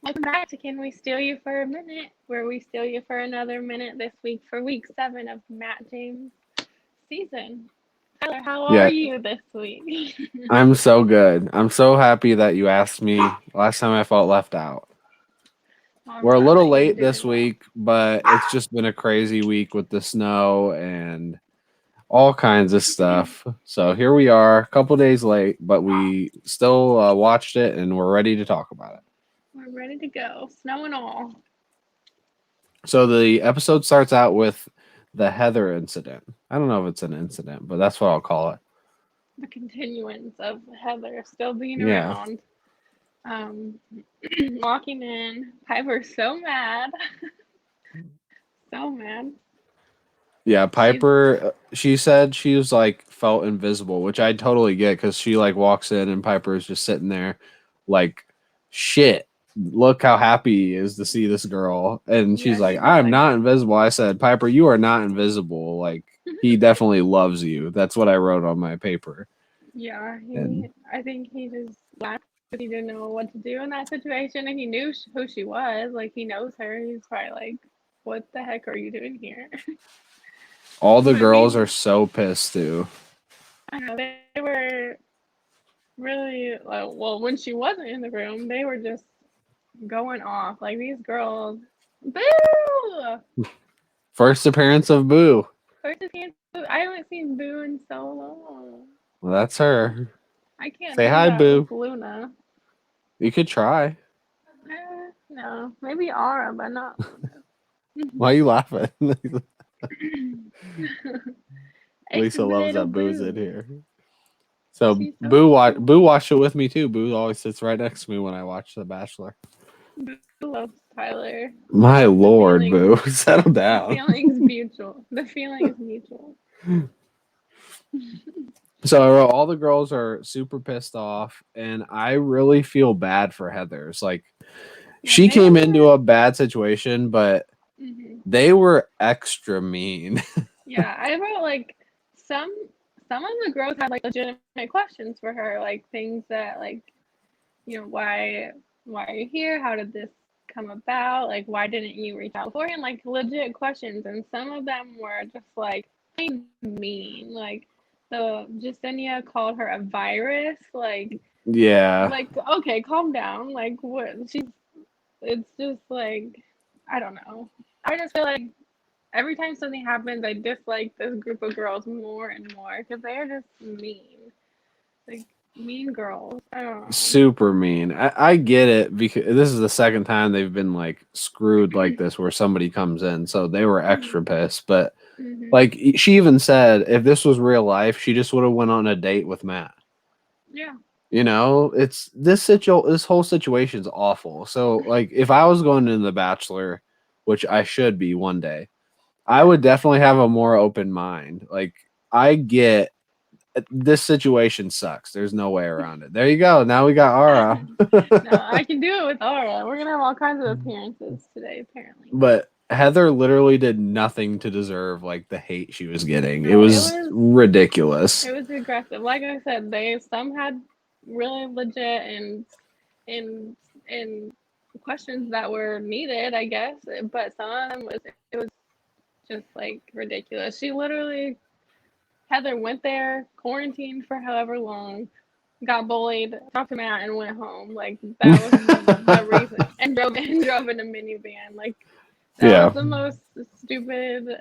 Welcome back to Can We Steal You for a Minute, where we steal you for another minute this week for week 7 of Matt James' season. Tyler, how are Yeah, you this week? I'm so good. I'm so happy that you asked me. Last time I felt left out. I'm We're a glad little that you're late this doing well. week, but it's just been a crazy week with the snow and all kinds of stuff. So here we are, a couple days late, but we still watched it and we're ready to talk about it. We're ready to go, snow and all. So the episode starts out with the Heather incident. I don't know if it's an incident, but that's what I'll call it. The continuance of Heather still being Yeah. around. Um, Walking in, Piper's so mad, so mad. Yeah, She's Piper. She said she was like felt invisible, which I totally get because she like walks in and Piper is just sitting there, like, shit. Look how happy he is to see this girl, and she's yeah, like, he's "I'm like, not invisible." I said, "Piper, you are not invisible. Like he definitely loves you." That's what I wrote on my paper. yeah, And I think he just laughed because he didn't know what to do in that situation, and he knew who she was. Like he knows her. He's probably like, "What the heck are you doing here?" all the But girls he, are so pissed too. I know they were really like, well, when she wasn't in the room, they were just going off. Like these girls, boo! First appearance of Boo. First appearance, I haven't seen Boo in so long. Well, that's her. I can't Say do hi, that with Boo. Luna. You could try. No, maybe Aura, but not Luna. Why are you laughing? It's Lisa loves little that Boo's in Boo. here. So She's so cute. Boo watched it with me too. Boo always sits right next to me when I watch The Bachelor. Boo loves Tyler. My The lord, feeling, Boo, settle the down. feeling's mutual. The feeling is mutual. So I wrote, all the girls are super pissed off, and I really feel bad for Heather. It's like Yeah, she they came into were. a bad situation, but they were extra mean. Yeah, I wrote like some some of the girls had like legitimate questions for her, like things that like why are you here? How did this come about? Like why didn't you reach out beforehand? Like legit questions, and some of them were just like plain mean. Like the Justinian called her a virus. Yeah, Like okay, calm down. Like what? It's just like I don't know. I just feel like every time something happens, I dislike this group of girls more and more because they are just mean, like mean girls. I don't know. super mean. I get it because this is the second time they've been like screwed like this where somebody comes in, so they were extra Mhm. pissed. But Mhm. like she even said, if this was real life, she just would have went on a date with Matt. Yeah. You know, it's this whole situation's awful. So like if I was going into The Bachelor, which I should be one day, I Yeah. would definitely have a more open mind. Like I get this situation sucks. There's no way around it. There you go. Now we got Ara. No, I can do it with Aura. We're gonna have all kinds of appearances today, apparently. But Heather literally did nothing to deserve like the hate she was getting. It No, was ridiculous. it was aggressive. Like I said, they some had really legit and and questions that were needed, I guess. But some of them was it was just like ridiculous. She literally Heather went there, quarantined for however long, got bullied, talked to Matt, and went home. Like that was the reason, and drove in a minivan. Like that was Yeah. the most stupid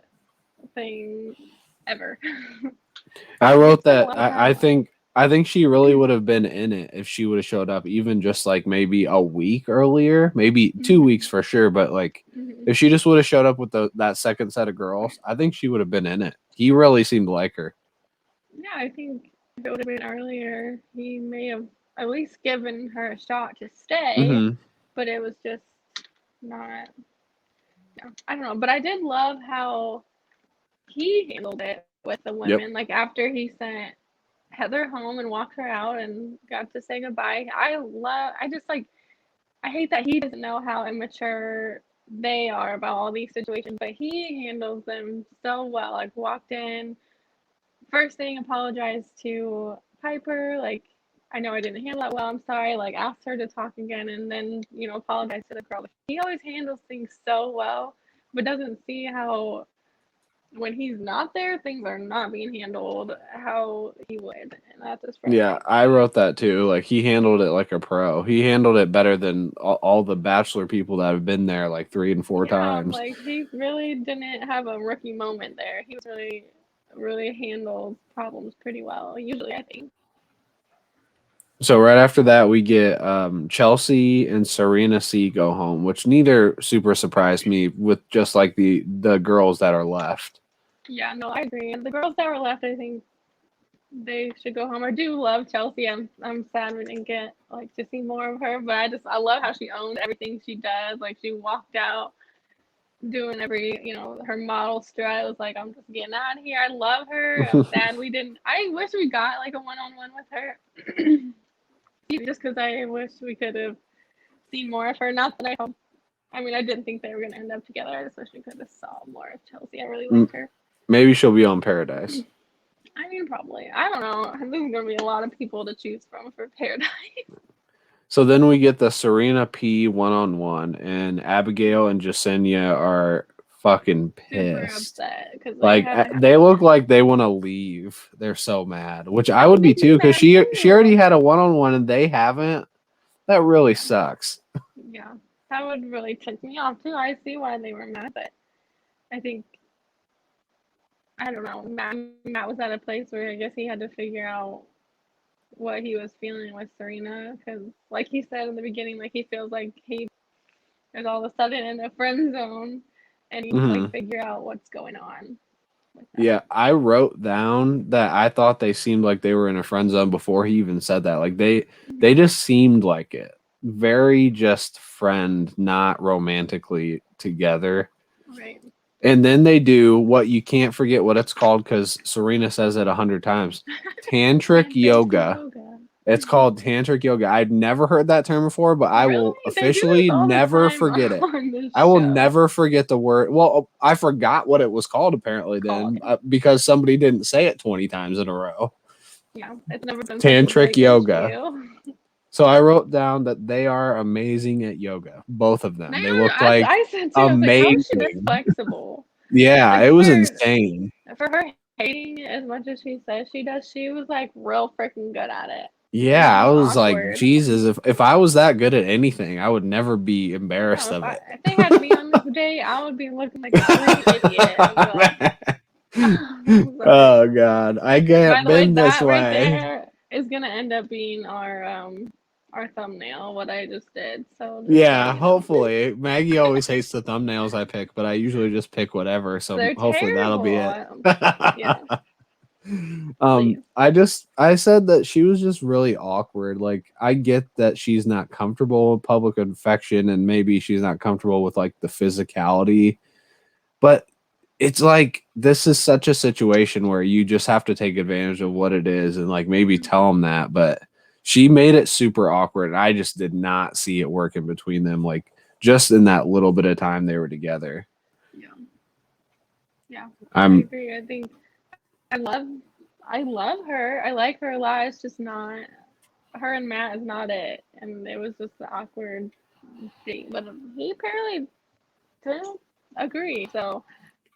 thing ever. I They wrote spent a that lot of time on I think she really would have been in it if she would have showed up even just like maybe a week earlier, maybe it. 2 weeks for sure. But like Hmm. if she just would have showed up with that second set of girls, I think she would have been in it. He really seemed to like her. Yeah, I think if it would have been earlier, he may have at least given her a shot to stay, Hmm. but it was just not. Yeah, I don't know, but I did love how he handled it with the women. Yep. Like after he sent Heather home and walked her out and got to say goodbye. I just like, I hate that he doesn't know how immature they are about all these situations, but he handles them so well. Like walked in, first thing apologized to Piper, like I know I didn't handle that well. I'm sorry. Like, asked her to talk again and then, apologize to the girl. He always handles things so well, but doesn't see how when he's not there, things are not being handled how he would. And that just Yeah, frustrates I me. wrote that too. Like he handled it like a pro. He handled it better than all the Bachelor people that have been there like 3 and 4 Yeah, times. like he really didn't have a rookie moment there. He was really handled problems pretty well, usually, I think. So right after that, we get Chelsea and Serena C go home, which neither super surprised me with just like the girls that are left. Yeah, no, I agree. And the girls that were left, I think they should go home. I do love Chelsea. I'm sad we didn't get like to see more of her, but I love how she owns everything she does. Like she walked out doing every her model strut. I was like, I'm just getting out of here. I love her. I'm sad we didn't. I wish we got like a one-on-one with her. Just because I wish we could have seen more of her. Not that I hope. I mean, I didn't think they were gonna end up together. I just wish we could have saw more of Chelsea. I really liked her. Maybe she'll be on Paradise. I mean, probably. I don't know. There's gonna be a lot of people to choose from for Paradise. So then we get the Serena P one-on-one, and Abigail and Jasenia are fucking Super pissed. upset because they Like haven't had they a look match. like they want to leave. They're so mad, which I That would would be make me too, because mad she already too. had a one-on-one and they haven't. That really sucks. Yeah, that would really tick me off too. I see why they were mad, but I think I don't know. Matt was at a place where I guess he had to figure out what he was feeling with Serena because, like he said in the beginning, like he feels like he is all of a sudden in a friend zone, and he needs to like Hmm. figure out what's going on with that. Yeah, I wrote down that I thought they seemed like they were in a friend zone before he even said that. Like they Mhm. just seemed like it. Very just friend, not romantically together. Right. And then they do what you can't forget what it's called because Serena says it 100 times. Tantric Tantric yoga. yoga. It's called tantric yoga. I'd never heard that term before, but I will Really? They do this officially all the never time forget it. on this I will show. never forget the word. Well, I forgot what it was called apparently Called. then because somebody didn't say it 20 times in a row. Yeah, it's never been such a Tantric big yoga. issue. So I wrote down that they are amazing at yoga, both of them. They They are. looked like I said too. I was like, how is she this amazing. flexible? Yeah, Like it was for insane. for her hating as much as she says she does, she was like real freaking good at it. It Yeah, I wasn't was like, awkward. Jesus, if I was that good at anything, I would never be No, embarrassed of it. if they had me on this date, I would be looking like a complete idiot. I'd be like, I'm sorry. Oh God, I By can't the way, been this that right way. there is gonna end up being our thumbnail, what I just did. So just so Yeah, you know. hopefully. Maggie always hates the thumbnails I pick, but I usually just pick whatever, so They're hopefully that'll be terrible. it. Yeah, please. I said that she was just really awkward. Like I get that she's not comfortable with public affection and maybe she's not comfortable with like the physicality, but it's like this is such a situation where you just have to take advantage of what it is and like maybe tell them that, but she made it super awkward and I just did not see it working between them like just in that little bit of time they were together. Yeah, yeah. I I'm agree. I think I love I love her. I like her a lot. It's just not her and Matt is not it, and it was just the awkward thing. But he apparently didn't agree. So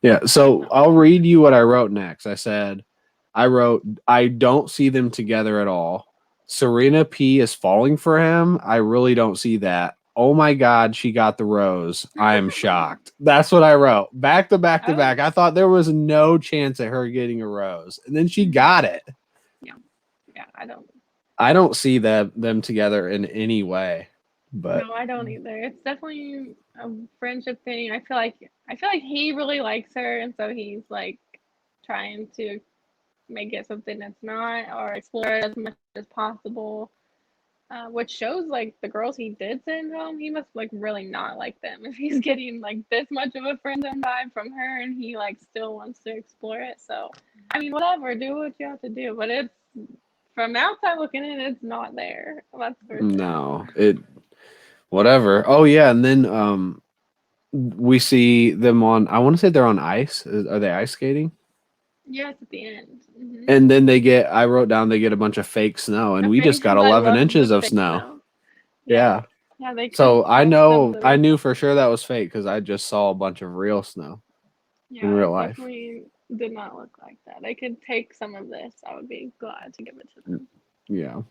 Yeah, I don't so know. I'll read you what I wrote next. I wrote, I don't see them together at all. Serena P is falling for him. I really don't see that. Oh my God, she got the rose. I am shocked. That's what I wrote. Back to back to Oh, back. I thought there was no chance at her getting a rose. And then she mhm. got it. Yeah, yeah. I don't. I don't see them together in any way. But No, I don't either. It's definitely a friendship thing. I feel like he really likes her, and so he's like trying to make it something that's not, or explore it as much as possible. Which shows like the girls he did send home, he must like really not like them if he's getting like this much of a friend zone vibe from her, and he like still wants to explore it. So, I mean, whatever, do what you have to do. But it's from outside looking in, it's not there. That's for sure. no, it whatever. Oh yeah, and then we see them on I want to say they're on ice. Are they ice skating? Yes, at the end. And then I wrote down they get a bunch of fake snow, and The we just fake, got I 11 love the inches of fake snow. snow. Yes. Yeah. Yeah, they could So I post some of I the. knew for sure that was fake because I just saw a bunch of real snow in Yeah, real it life. definitely did not look like that. I could take some of this. I would be glad to give it to them. Yeah.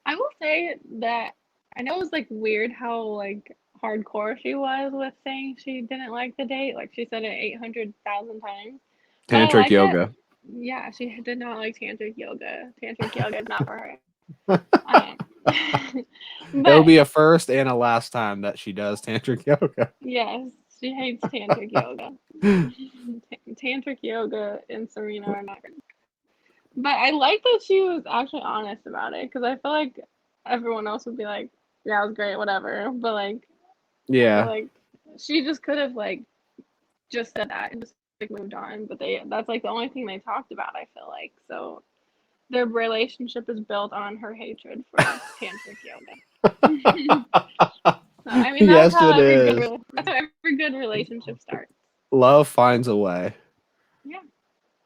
I will say that I know it was like weird how like hardcore she was with saying she didn't like the date. Like she said it 800,000 times. But I Tantric like it. yoga. Yeah, she did not like tantric yoga. Tantric yoga is not for her. Um, It'll but be a first and a last time that she does tantric yoga. yes, she hates tantric yoga. Tantric yoga and Serena are not good. But I like that she was actually honest about it because I feel like everyone else would be like, "Yeah, it was great, whatever." But like, I feel Yeah. like she just could have like just said that and just like moved on. But that's like the only thing they talked about. I feel like so their relationship is built on her hatred for tantric yoga. So, I mean, Yes, it is. that's how every good relationship starts. Love finds a way. Yeah,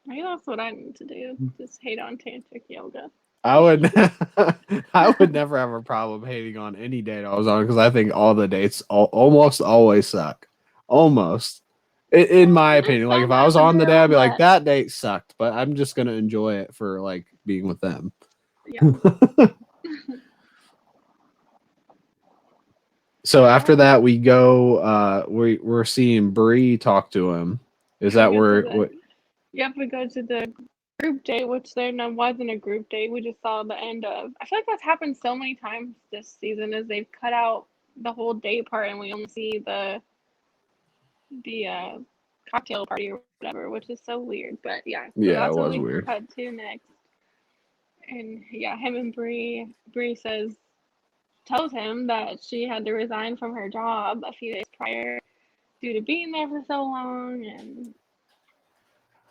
maybe that's what I need to do. Just hate on tantric yoga. I would I would never have a problem hating on any date I was on because I think all the dates almost always suck. Almost. In Well, my there's opinion. Like if some I that was the on the day, I'd girl be like, that that date sucked, but I'm just gonna enjoy it for like being with them. yeah. So after Well, that we go we're seeing Bree talk to him. Is yeah, we that go to where the what yep, we go to the group date, which there no wasn't a group date. We just saw the end of. I feel like that's happened so many times this season, is they've cut out the whole date part and we only see the cocktail party or whatever, which is so weird. But yeah, so yeah, it that's what was we weird. cut to next. And yeah, him and Bree tells him that she had to resign from her job a few days prior due to being there for so long,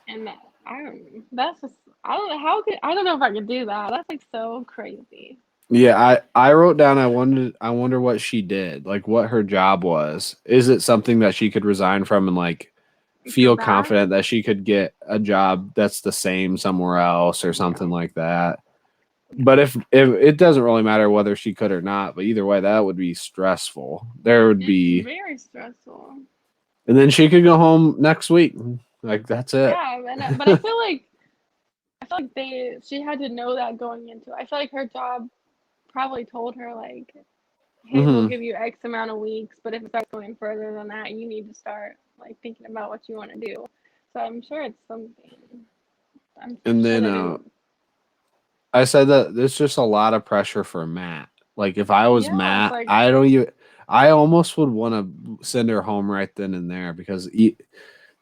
and that, I don't. That's just I don't know how could I don't know if I could do that. That's like so crazy. Yeah, I wrote down I wonder what she did, like what her job was. Is it something that she could resign from and like Go feel back. confident that she could get a job that's the same somewhere else or something Yeah. like that? Yeah. But if it doesn't really matter whether she could or not, but either way that would be stressful. There would It's be very stressful. and then she could go home next week. Like that's it. Yeah, but I feel like she had to know that going into it. I feel like her job probably told her like, hey, we'll Mhm. give you X amount of weeks, but if it starts going further than that, you need to start like thinking about what you want to do. So I'm sure it's something. I'm And sure then they didn't. I said that there's just a lot of pressure for Matt. Like if I was Yeah, it's Matt, like I don't even. I almost would want to send her home right then and there because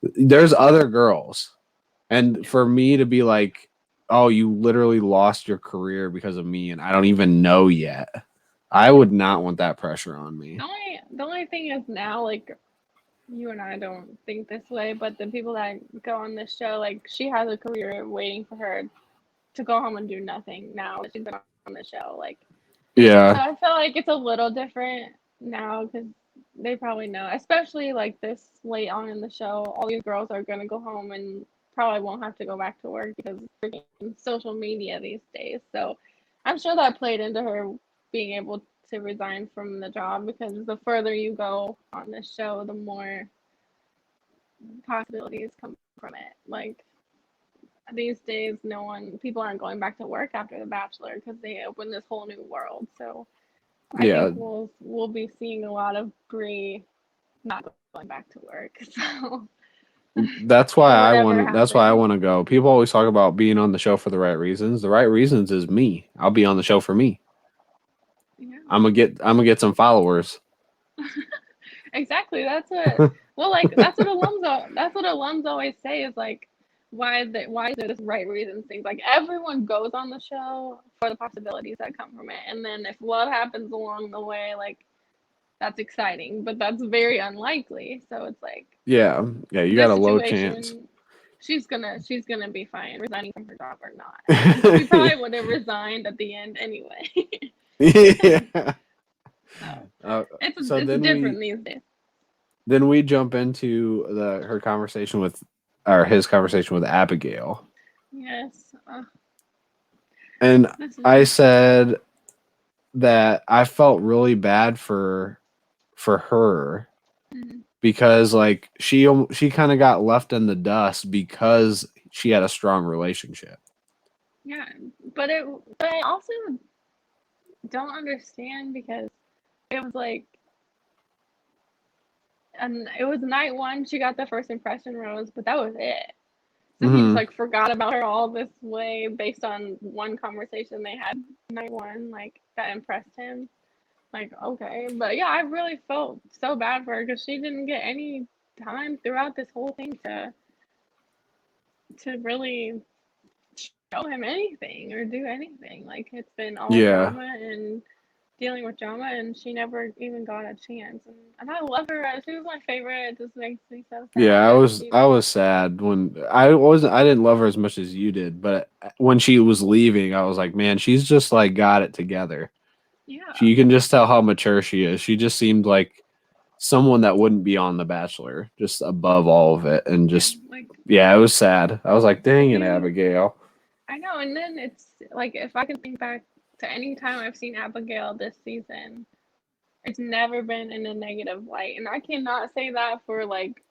there's other girls, and yeah. for me to be like, "Oh, you literally lost your career because of me," and I don't even know yet. I Yeah. would not want that pressure on me. The only thing is now like you and I don't think this way, but the people that go on this show, like she has a career waiting for her to go home and do nothing now that she's been on the show. Like so Yeah, I feel like it's a little different now because they probably know, especially like this late on in the show, all these girls are gonna go home and probably won't have to go back to work because of freaking social media these days. So I'm sure that played into her being able to resign from the job because the further you go on this show, the more possibilities come from it. Like these days, people aren't going back to work after The Bachelor because they open this whole new world. So I yeah. think we'll be seeing a lot of Brie not going back to work. So That's why I whatever want. That's why I happens, want to go. People always talk about being on the show for the right reasons. The right reasons is me. I'll be on the show for me. yeah, I'm gonna get some followers. exactly. That's what. Well, like that's what alums always say is like why is there this right reasons things like everyone goes on the show for the possibilities that come from it, and then if love happens along the way, like that's exciting, but that's very unlikely. So it's like Yeah, yeah, you got this a low chance. situation, she's gonna be fine resigning from her job or not. And she probably would have resigned at the end anyway. Yeah. So Uh, it's so it's different these days. then we jump into the her conversation with or his conversation with Abigail. Yes. And This is I said that I felt really bad for her mhm. because like she kind of got left in the dust because she had a strong relationship. Yeah, but I also don't understand because it was like, and it was night one. She got the first impression rose, but that was it. So he just Hmm. like forgot about her all this way based on one conversation they had night one, like that impressed him. Like, okay, but yeah, I really felt so bad for her because she didn't get any time throughout this whole thing to really show him anything or do anything. Like it's been all Yeah. drama and dealing with drama, and she never even got a chance. And I love her. She was my favorite. It just makes me so Yeah, sad that she. I was sad when I didn't love her as much as you did, but when she was leaving, I was like, man, she's just like got it together. Yeah, You can just tell how mature she is. She just seemed like someone that wouldn't be on The Bachelor, just above all of it, and yeah, just like yeah, it was sad. I was like, dang it, she was. Abigail. I know, and then it's like if I can think back to any time I've seen Abigail this season, it's never been in a negative light, and I cannot say that for like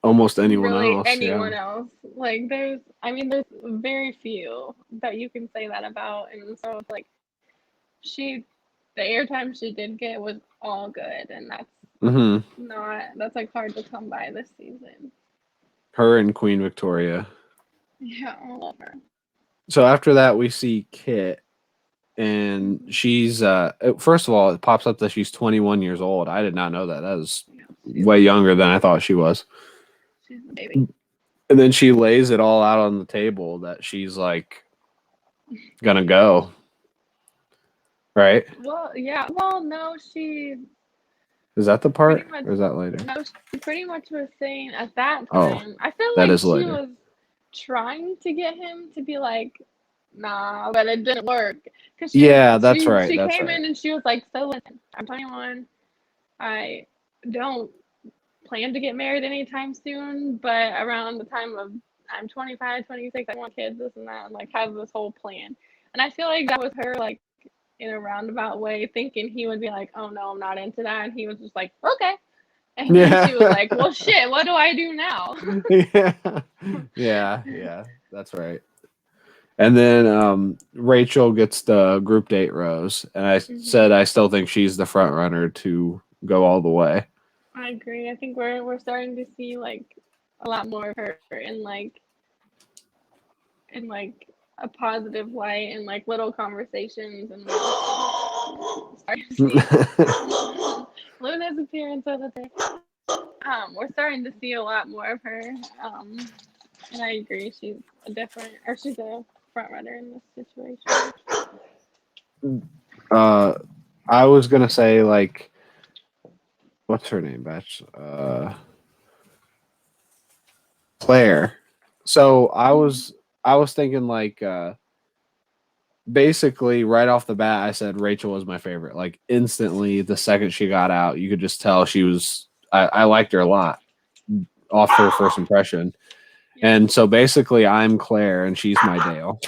Almost anyone really else, yeah. anyone else. Like I mean, there's very few that you can say that about, and so it's like she, the airtime she did get was all good, and Hmm. that's like hard to come by this season. Her and Queen Victoria. Yeah, I love her. So after that, we see Kit, and Hmm. she's first of all, it pops up that she's 21 years old. I did not know that. That was Yeah, way younger than I thought she was. she's a baby. And then she lays it all out on the table that she's like gonna go, right? Well, yeah, well, no, she Is that the pretty part, much or is that later? no, she pretty much was saying at that Oh, time. I feel that like is she later. was trying to get him to be like, nah, but it didn't work because Yeah, that's right. she That's came right. in and she was like, so listen, I'm 21. I don't plan to get married anytime soon, but around the time of I'm 25, 26, I want kids, this and that, and like have this whole plan. And I feel like that was her like in a roundabout way, thinking he would be like, oh no, I'm not into that. And he was just like, okay. And then she was like, Yeah. well, shit, what do I do now? Yeah. Yeah. That's right. And then Rachel gets the group date rose, and I Hmm. said I still think she's the front runner to go all the way. I agree. I think we're starting to see like a lot more of her in like a positive light and like little conversations and starting to see Luna's appearance of the day. We're starting to see a lot more of her. And I agree, she's a front runner in this situation. uh, I was gonna say like, what's her name, Batch? Claire. So Hmm. I was thinking like basically right off the bat I said Rachel was my favorite. Like instantly the second she got out, you could just tell she was I liked her a lot off her first impression. Yeah. And so basically I'm Claire and she's my Dale.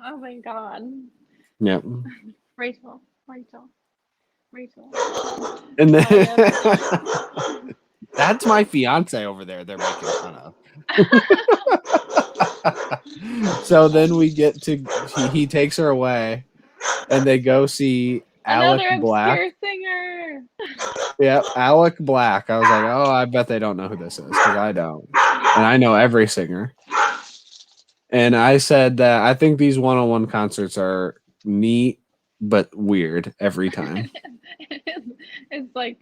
Oh my God. Yep. Rachel, Rachel, Rachel. And Oh then yes. that's my fiance over there they're making fun of. So then we get to he takes her away and they go see Alec Another Black. obscure singer. Yeah, Alec Black. I was like, oh, I bet they don't know who this is because I don't. And I know every singer. And I said that I think these one-on-one concerts are neat but weird every time. It's like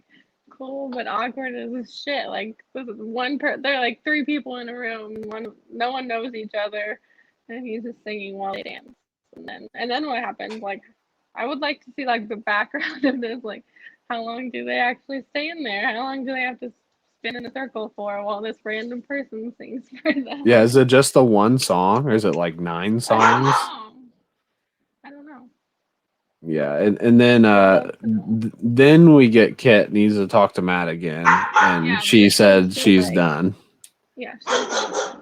cool but awkward as shit. Like this is there are like three people in a room, no one knows each other, and he's just singing while they dance. And then what happens? Like I would like to see like the background of this, like how long do they actually stay in there? How long do they have to spin in a circle for while this random person sings for Yeah, them? is it just the one song or is it like 9 songs? I don't know. I don't know. Yeah, and then I would love to know. then we get Kit needs to talk to Matt again, and Yeah, she this is said just she's like done. yeah, she's like, oh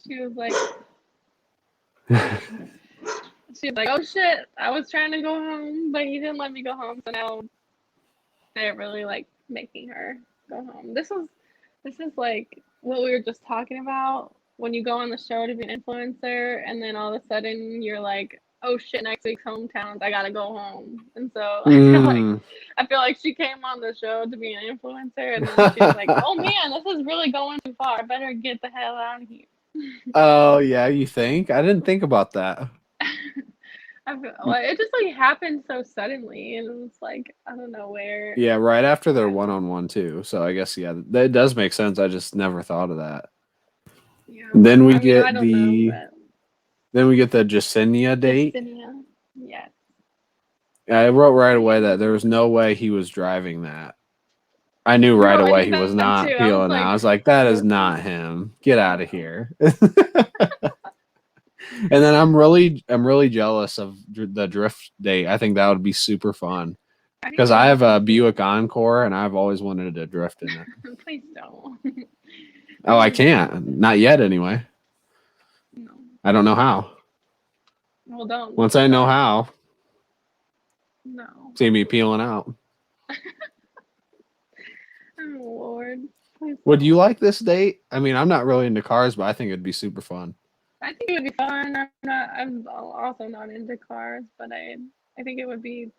She was like, oh shit, I was trying to go home, but he didn't let me go home, so now they're really like making her go home. This is like what we were just talking about when you go on the show to be an influencer, and then all of a sudden you're like, oh shit, next week's hometowns, I gotta go home. And so Mm. I feel like she came on the show to be an influencer, and then she was like, oh man, this is really going too far. I better get the hell out of here. Oh yeah, you think? I didn't think about that. I feel like it just like happened so suddenly, and it was like I don't know where. Yeah, right after their I, one-on-one too. So I guess yeah, that does make sense. I just never thought of that. yeah, Then we I mean I get don't know, the but Jasenia date. Justinia, yes. I wrote right away that there was no way he was driving that. I knew right No, I away knew he was that too. not I was peeling out. like, I was like, that is this not is him. Get out of no. here. And then I'm really jealous of the drift date. I think that would be super fun I think because it I would have be a too. Buick Encore and I've always wanted to drift in it. Please don't. Oh, I Please can't. don't. Not yet, anyway. No. I don't know how. Well, don't Once I know try. how, No. see me peeling out. Oh Lord, please Would you don't. like this date? I mean, I'm not really into cars, but I think it'd be super fun. I think it would be fun. I'm not. I'm also not into cars, but I think it would be.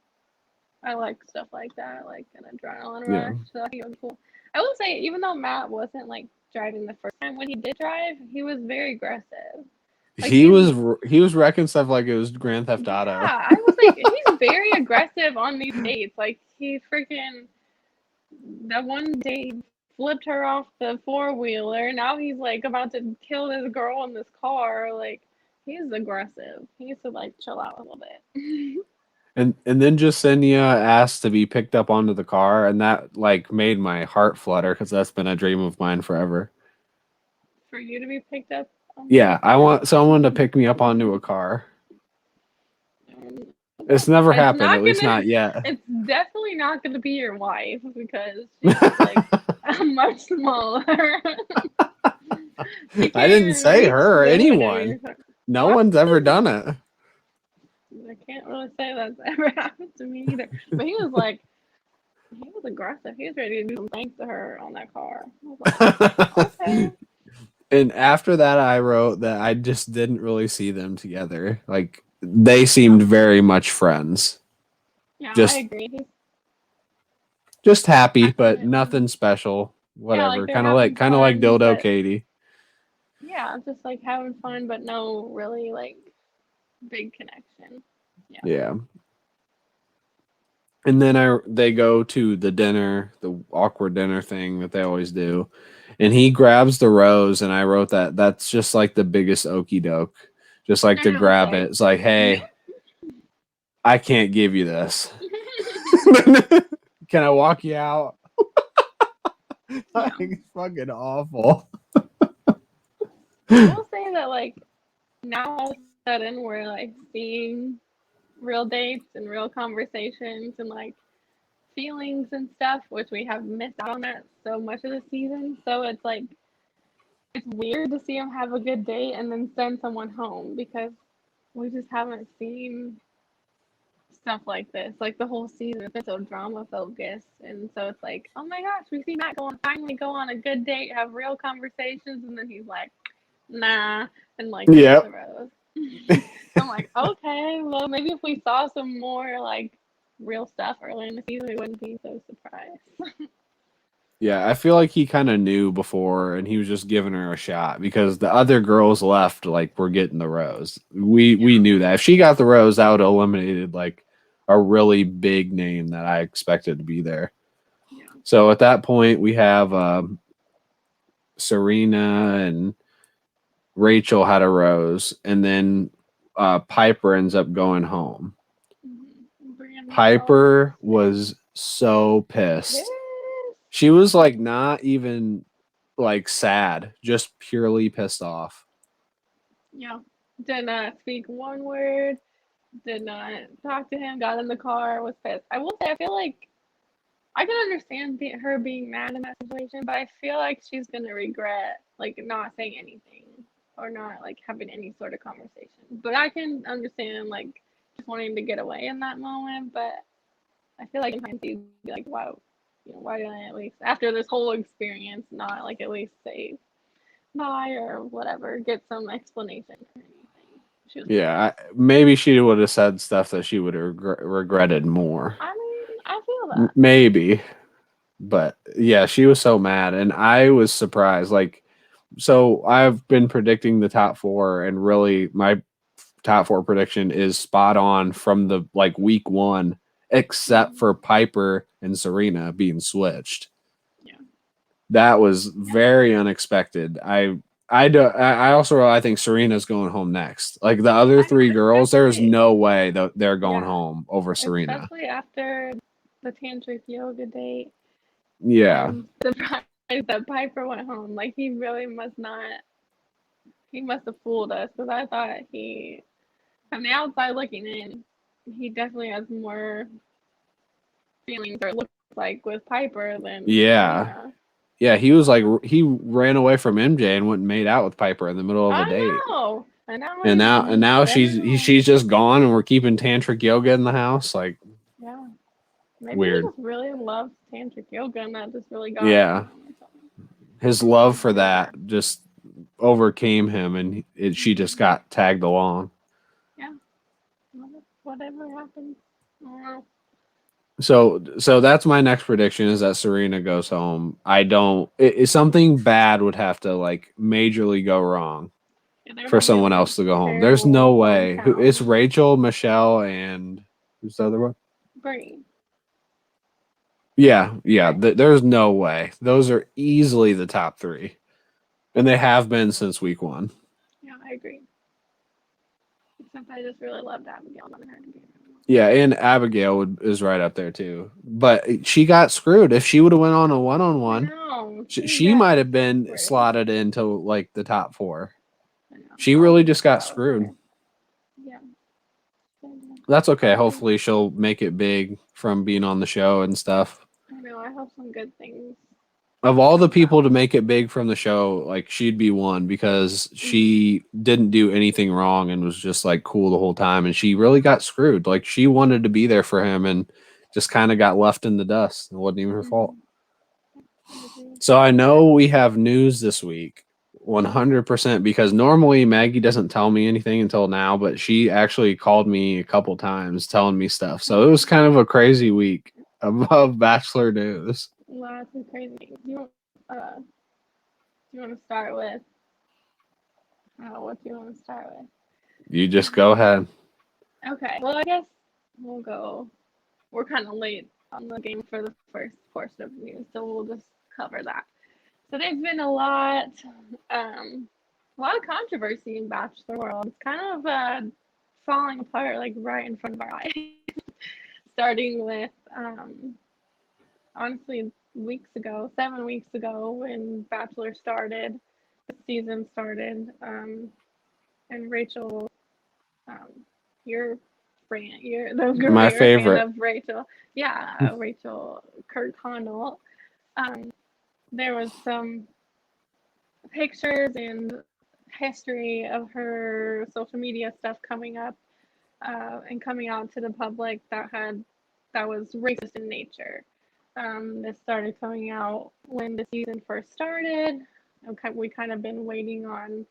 I like stuff like that, like an adrenaline Yeah. rush. So I think it would be cool. I will say, even though Matt wasn't like driving the first time, when he did drive, he was very aggressive. Like He was he was wrecking stuff like it was Grand Theft yeah, Auto. I was like, he's very aggressive on these dates. Like he freaking that one date flipped her off the four-wheeler. Now he's like about to kill this girl in this car. Like he's aggressive. He needs to like chill out a little bit. And then Jasenia asked to be picked up onto the car, and that like made my heart flutter because that's been a dream of mine forever. For you to be picked up on the Yeah, I car. want someone to pick me up onto a car. Um, It's never it's happened, at not least gonna. not yet. It's definitely not gonna be your wife because she's like much smaller. She I can't didn't even say reach her, the hood of anyone. your car. No Well, one's ever done it. I can't really say that's ever happened to me either. But he was aggressive. He was ready to do some things to her on that car. I was like, okay. And after that, I wrote that I just didn't really see them together. Like they seemed No. very much friends. Yeah, I Just agree. He's just happy, but passionate and nothing special. yeah, like Whatever. they're Kind of having like fun, Dildo but Katie. yeah, just like having fun, but no really like big connection. Yeah. Yeah. And then they go to the dinner, the awkward dinner thing that they always do. And he grabs the rose, and I wrote that that's just like the biggest okey doke. Just like to And I was grab like, it. It's like, nope. hey, I can't give you this. Can I walk you out? Yeah. Like, fucking awful. I will say that like now all of a sudden we're like seeing real dates and real conversations and like feelings and stuff, which we have missed out on that so much of the season. So it's like it's weird to see them have a good date and then send someone home because we just haven't seen stuff like this. Like the whole season has been so drama focused, and so it's like, oh my gosh, we see Matt finally go on a good date, have real conversations, and then he's like, nah, and like gives the Yep. rose. I'm like, okay, well maybe if we saw some more like real stuff earlier in the season, we wouldn't be so surprised. Yeah, I feel like he kind of knew before and he was just giving her a shot because the other girls left like we're getting the rose. We Yeah. knew that. If she got the rose, that would have eliminated like a really big name that I expected to be there. Yeah. So at that point we have Serena and Rachel had a rose and then Piper ends up going home. Brianna's all Piper upset. was so pissed. Pissed. She was like not even like sad, just purely pissed off. Yeah. Did not speak one word, did not talk to him, got in the car, was pissed. I will say, I feel like I can understand her being mad in that situation, but I feel like she's gonna regret like not saying anything. or not like having any sort of conversation. But I can understand like just wanting to get away in that moment. But I feel like sometimes you'd be like, wow, why didn't I at least after this whole experience not like at least say bye or whatever, get some explanation or anything. She was really Yeah, maybe she would have said stuff that she would have regretted more. I mean, I feel that. Maybe, but yeah, she was so mad, and I was surprised. Like, so I've been predicting the top four, and really, my top four prediction is spot on from the like week one, except Mhm. for Piper and Serena being switched. Yeah. That was Yeah. very unexpected. I also I think Serena's going home next. Like the other I know, three girls, there's especially no way that they're going yeah, home over Serena. especially after the tantric yoga date Yeah, and the surprise that Piper went home. Like he really must not. He must have fooled us because I thought he, from the outside looking in, he definitely has more feelings or looks like with Piper than yeah, Serena. yeah. He was like he ran away from MJ and went and made out with Piper in the middle of a I date. know, and I'm And like, now better not. she's just gone, and we're keeping tantric yoga in the house. Like Yeah, maybe he weird. just really loves tantric yoga, and that just really got to Yeah, him or something. his I don't love know, for that whatever. just overcame him, and she just Hmm. got tagged along. Yeah, whatever happens. I don't know. So that's my next prediction is that Serena goes home. I don't. Something bad would have to like majorly go wrong Yeah, there'd for have to be someone like a else to go home. There's terrible no way. Who it's hometown Rachel, Michelle, and who's the other one? brain. Yeah, yeah. Right? There's no way. Those are easily the top three, and they have been since week one. Yeah, I agree. Except I just really loved Abigail. I wanted her to be Yeah, and Abigail is right up there too. But she got screwed. If she would have went on a one on I one, know. She she got might have been screwed. slotted into like the top four. I know. She I was really just got proud of screwed. her. Yeah. That's okay. I think Hopefully she'll make it big from being on the show and stuff. I know. I hope some good things Of all the comes people to out. make it big from the show, like she'd be one because Hmm. she didn't do anything wrong and was just like cool the whole time. And she really got screwed. Like she wanted to be there for him and just kind of got left in the dust. It wasn't even her fault. Hmm. I agree. So I know we have news this week, 100%, because normally Maggie doesn't tell me anything until now, but she actually called me a couple times telling me stuff. So it was kind of a crazy week of Bachelor news. Lots of crazy things. Uh, you want to start with? What do you want to start with? You just go ahead. Okay. Well, I guess we'll go. We're kind of late on the game for the first portion of news, so we'll just cover that. So there's been a lot of controversy in Bachelor world. It's kind of falling apart like right in front of our eyes. Starting with honestly weeks ago, 7 weeks ago, when Bachelor started, the season started, and Rachel, um, your friend, the girl My you're a fan favorite. of, Rachel, yeah, Rachel Kirkconnell. Um, there was some pictures and history of her social media stuff coming up and coming out to the public that was racist in nature. This started coming out when the season first started. Okay, we kind of been waiting on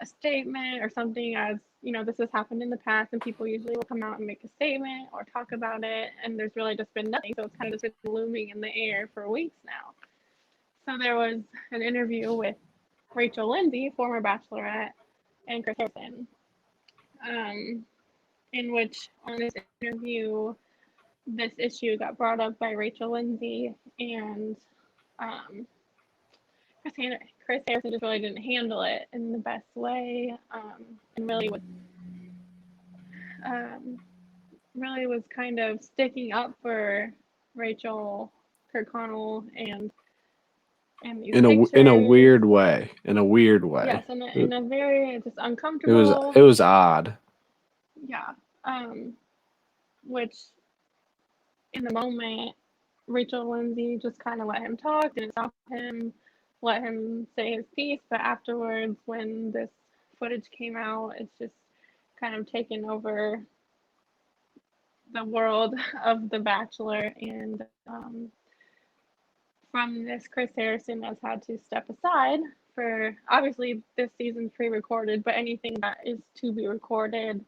a statement or something, as this has happened in the past, and people usually will come out and make a statement or talk about it, and there's really just been nothing. So it's kind of just been looming in the air for weeks now. So there was an interview with Rachel Lindsay, former Bachelorette, and Chris Harrison, um, in which on this interview, this issue got brought up by Rachel Lindsay, and um, Chris Harrison just really didn't handle it in the best way, and um, really was kind of sticking up for Rachel Kirkconnell and these In a pictures. weird way. In a weird Yes, way. in a very just It was uncomfortable. it was odd. Yeah. Which in the moment, Rachel Lindsay just kind of let him talk, didn't stop him. let him say his piece. But afterwards, when this footage came out, it's just kind of taken over the world of The Bachelor. And from this, Chris Harrison has had to step aside for obviously this season's pre-recorded, but anything that is to be recorded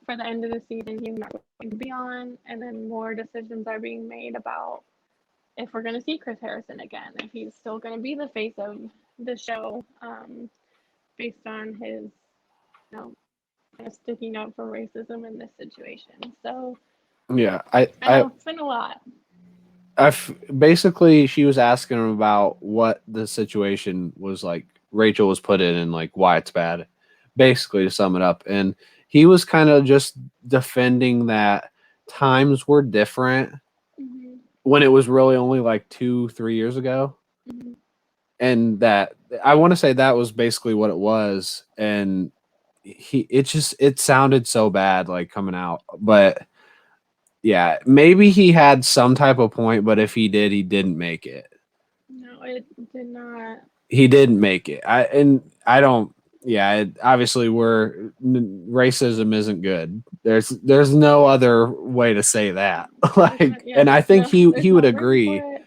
for the end of the season, he's not going to be on. And then more decisions are being made about if we're going to see Chris Harrison again, if he's still going to be the face of the show, based on his, kind of sticking up for racism in this situation. So Yeah, I know it's been a lot. Basically she was asking him about what the situation was like Rachel was put in and like why it's bad. Basically to sum it up. And he was kind of just defending that times were different Mm-hmm. when it was really only like 2-3 years ago. Mm-hmm. And that I want to say that was basically what it was. And it sounded so bad like coming out. But yeah, maybe he had some type of point, but if he did, he didn't make it. No, it did not. He didn't make it. I don't. Yeah, obviously racism isn't good. There's no other way to say that. Like, and I think he There's would no room agree. for it.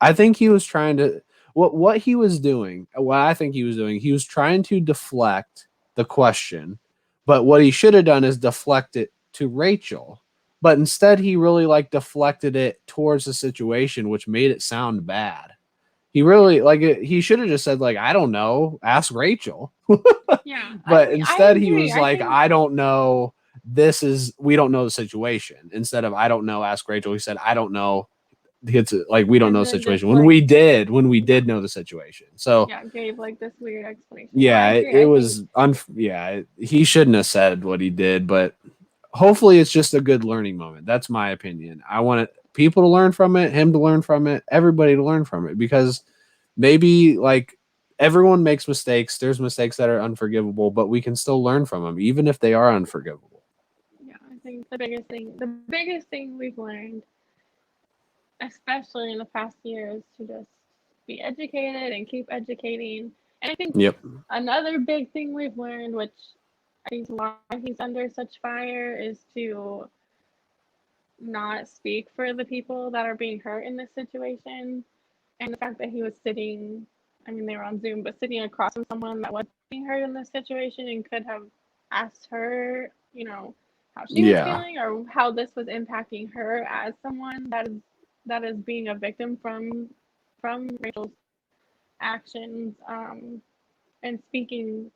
I think he was trying to what he was doing. What I think he was doing, he was trying to deflect the question, but what he should have done is deflect it to Rachel. But instead, he really like deflected it towards the situation, which made it sound bad. He really like it. He should have just said like, I don't know, ask Rachel. Yeah, But I instead, he agree. was I like, think I don't know. We don't know the situation. Instead of I don't know, ask Rachel. He said, I don't know. It's like we don't know and the then just situation. like When we yeah, did know the situation. So yeah, gave like this weird explanation. No, I yeah, agree. it I think was he shouldn't have said what he did, but hopefully it's just a good learning moment. That's my opinion. I want people to learn from it, him to learn from it, everybody to learn from it because maybe like everyone makes mistakes. There's mistakes that are unforgivable, but we can still learn from them, even if they are unforgivable. yeah, I think the biggest thing we've learned, especially in the past year, is to just be educated and keep educating. And I think Yep. another big thing we've learned, which I think is why he's under such fire, is to not speak for the people that are being hurt in this situation. And the fact that he was sitting, I mean, they were on Zoom, but sitting across from someone that was being hurt in this situation and could have asked her, how she was Yeah. feeling or how this was impacting her as someone that is being a victim from Rachel's actions, and speaking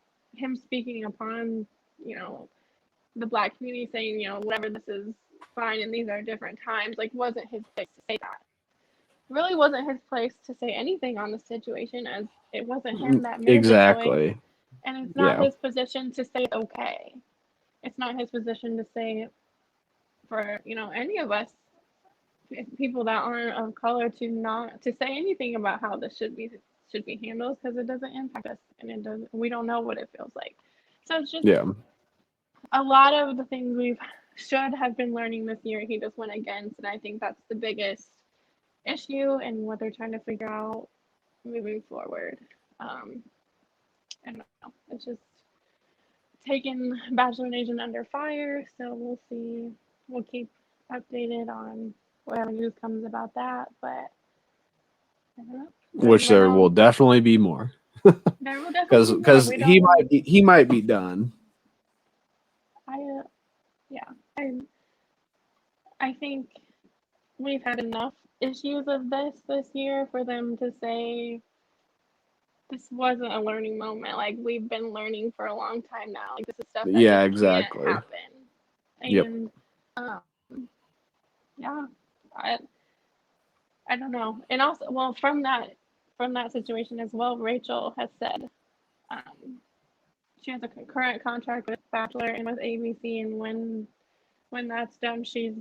upon, you know, the Black community, saying, whatever, this is fine and these are different times, like, wasn't his place to say that. Really wasn't his place to say anything on the situation, as it wasn't him that made the choice, Exactly. and it's not Yeah. his position to say it's okay. It's not his position to say for, any of us, people that aren't of color, to not to say anything about how this should be handled, because it doesn't impact us and we don't know what it feels like. So it's just Yeah. a lot of the things we should have been learning this year, he just went against, and I think that's the biggest issue and what they're trying to figure out moving forward. Um, I don't know. It's just taking Bachelor Nation under fire, so we'll see. We'll keep updated on whatever news comes about that, but I don't know. Which Right there will now, definitely be more. there will definitely be more. Because We don't. he might be done. Yeah. I think we've had enough issues of this year for them to say this wasn't a learning moment. Like, we've been learning for a long time now. Like, this is stuff that Yeah, just can't exactly. happen. Yep. And um, yeah, I I don't know. And also, well, from that situation as well, Rachel has said, um, she has a current contract with Bachelor and with ABC, and when that's done, she's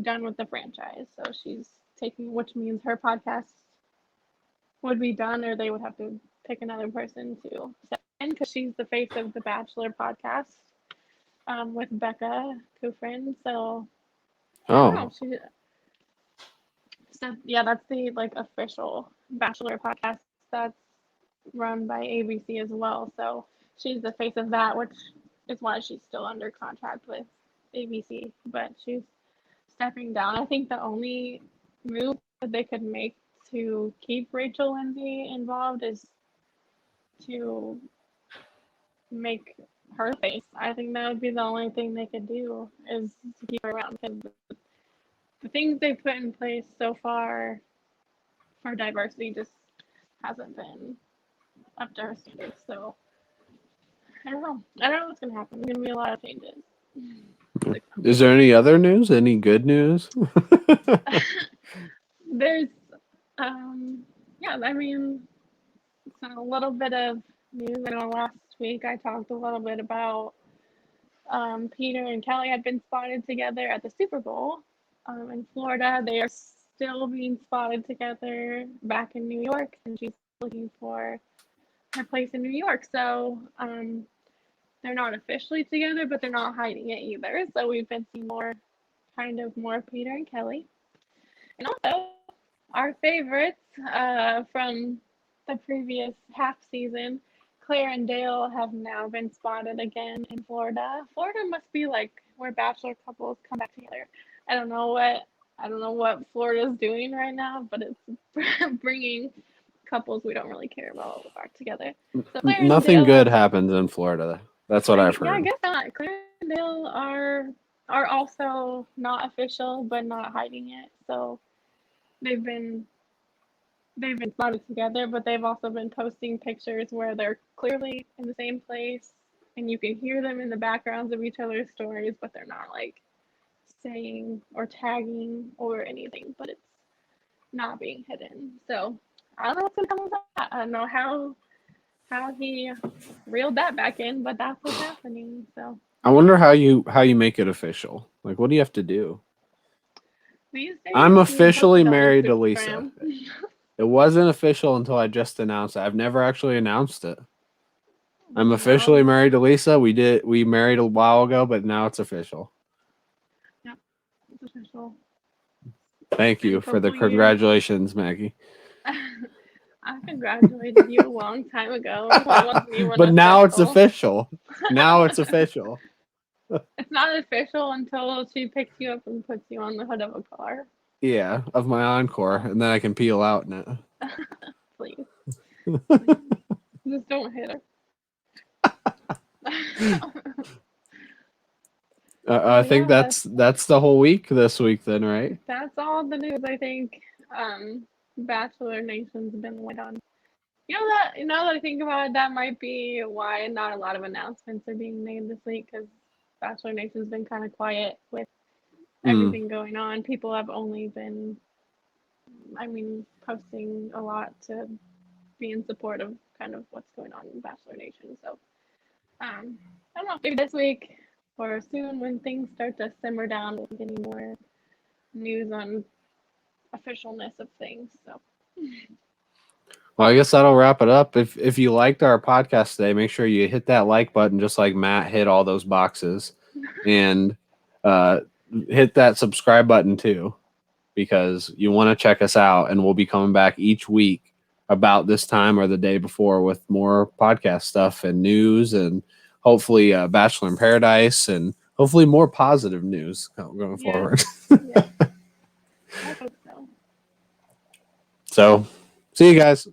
done with the franchise. So she's taking, which means her podcast would be done, or they would have to pick another person to step in, because she's the face of the Bachelor podcast, with Becca Kufrin. So I don't Oh. know. So yeah, that's the like official Bachelor podcast. That's run by ABC as well. So she's the face of that, which is why she's still under contract with ABC. But she's stepping down. I think the only move that they could make to keep Rachel Lindsay involved is to make her face. I think that would be the only thing they could do is to keep her around because the things they've put in place so far for diversity just hasn't been up to her standards. So I don't know. I don't know what's gonna happen. There's gonna be a lot of changes. Is there any other news? Any good news? There's yeah, I mean it's a little bit of news. I know last week I talked a little bit about Peter and Kelly had been spotted together at the Super Bowl in Florida. They are still being spotted together back in New York, and she's looking for her place in New York. So they're not officially together, but they're not hiding it either. So we've been seeing more Peter and Kelly. And also, our favorites from the previous half season, Claire and Dale, have now been spotted again in Florida. Florida must be like where bachelor couples come back together. I don't know what Florida's doing right now, but it's bringing couples we don't really care about back together. So Claire and Nothing Dale good happens in Florida. That's what I've yeah, I heard. guess not. Claire and Dale are also not official, but not hiding it. So they've been spotted together, but they've also been posting pictures where they're clearly in the same place, and you can hear them in the backgrounds of each other's stories, but they're not like saying or tagging or anything. But it's not being hidden. So I don't know what's gonna come of that. I don't know how he reeled that back in, but that's what's happening. So I wonder how you make it official. Like, what do you have to do? these days I'm you can post officially it on married to Lisa. Instagram. It wasn't official until I just announced it. I've never actually announced it. I'm officially Well, married to Lisa. We married a while ago, but now it's official. yeah, it's official. Thank In you a for the couple years, congratulations, Maggie. I congratulated you a long time ago. It wasn't even But now it's official. official. Now it's official. It's not official until she picks you up and puts you on the hood of a car. Yeah, of my Encore, and then I can peel out in it. Please. Please. Just don't hit her. I think Yeah, that's the whole week this week, then, right? that's all the news I think. Bachelor Nation's been wait on. That I think about it, that might be why not a lot of announcements are being made this week because Bachelor Nation's been kind of quiet with Mm. everything going on. People have only been, I mean, posting a lot to be in support of kind of what's going on in Bachelor Nation. So, I don't know, maybe this week or soon when things start to simmer down, we'll get any more news on officialness of things. So. Well, I guess that'll wrap it up. If you liked our podcast today, make sure you hit that like button, just like Matt hit all those boxes, and hit that subscribe button too, because you want to check us out, and we'll be coming back each week about this time or the day before with more podcast stuff and news, and hopefully Bachelor in Paradise, and hopefully more positive news going forward. Yeah. I hope so. So, see you guys.